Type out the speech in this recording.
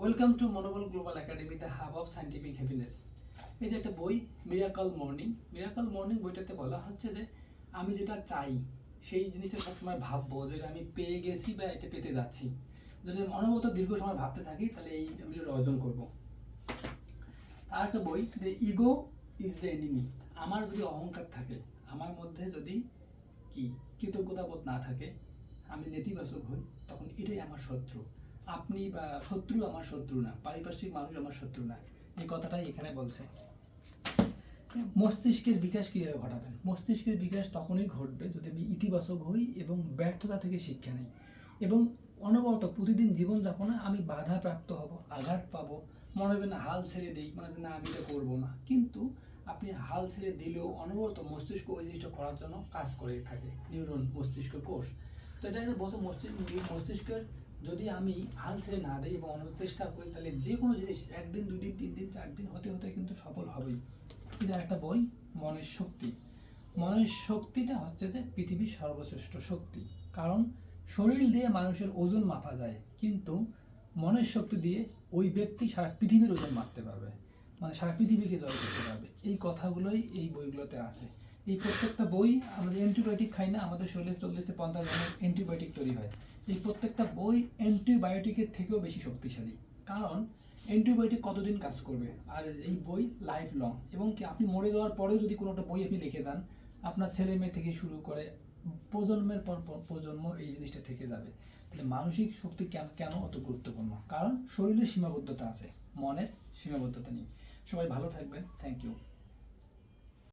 Welcome to মনোবল global academy, the hub of scientific happiness. এই যে একটা বই, মিরাকল মর্নিং। মিরাকল মর্নিং বইটাতে বলা হচ্ছে যে আমি যেটা চাই সেই জিনিসটা সবসময় ভাববো, যেটা আমি পেয়ে গেছি বা এটা পেতে যাচ্ছি। যদি অনবরত দীর্ঘ সময় ভাবতে থাকি তাহলে এই আমি যেটা অর্জন করবো। আর একটা বই, the ego is the enemy. আমার যদি অহংকার থাকে, আমার মধ্যে যদি কৃতজ্ঞতাবোধ না থাকে, আমি নেতিবাচক হই, তখন এটাই আমার শত্রু। আপনি বা শত্রু আমার শত্রু না, পারিপার্শ্বিক মানুষ আমার শত্রু না। এই কথাটাই এখানে বলছে। মস্তিষ্কের বিকাশ কীভাবে ঘটাবেন? মস্তিষ্কের বিকাশ তখনই ঘটবে যদি আমি ইতিবাচক হই এবং ব্যর্থতা থেকে শিক্ষা নিই, এবং অনবরত প্রতিদিন জীবনযাপনে আমি বাধা প্রাপ্ত হব, আঘাত পাবো, মনে হবে না হাল ছেড়ে দিই, মানে না আমি এটা করবো না। কিন্তু আপনি হাল ছেড়ে দিলেও অনবরত মস্তিষ্ক ওই জিনিসটা করার জন্য কাজ করে থাকে, নিউরন, মস্তিষ্ক কোষ। তো এটা একটা বছর মস্তিষ্কের যদি আমি হাল ছেড়ে না দিই এবং অনবরত চেষ্টা করি, তাহলে যে কোনো জিনিস 1 দিন 2 দিন 3 দিন 4 দিন হতে হতে কিন্তু সফল হবেই। এটা একটা বই, মনের শক্তি। মনের শক্তিটা হচ্ছে যে পৃথিবীর সর্বশ্রেষ্ঠ শক্তি। কারণ শরীর দিয়ে মানুষের ওজন মাপা যায়, কিন্তু মনের শক্তি দিয়ে ওই ব্যক্তি সারা পৃথিবীর ওজন মাপতে পারবে, মানে সারা পৃথিবীকে জয় করতে পারবে। এই কথাগুলোই এই বইগুলোতে আছে। এই প্রত্যেকটা বই, আমাদের অ্যান্টিবায়োটিক খাই না, আমাদের শরীরে 40 থেকে 50 ধরনের অ্যান্টিবায়োটিক তৈরি হয়। এই প্রত্যেকটা বই অ্যান্টিবায়োটিকের থেকেও বেশি শক্তিশালী। কারণ অ্যান্টিবায়োটিক কতদিন কাজ করবে, আর এই বই লাইফ লং। এবং কি আপনি মরে যাওয়ার পরেও যদি কোনো একটা বই আপনি লিখে দেন, আপনার ছেলে মেয়ে থেকে শুরু করে প্রজন্মের পর প্রজন্ম এই জিনিসটা থেকে যাবে। তাহলে মানসিক শক্তি কেন কেন অত গুরুত্বপূর্ণ? কারণ শরীরের সীমাবদ্ধতা আছে, মনের সীমাবদ্ধতা নেই। সবাই ভালো থাকবেন। Thank you.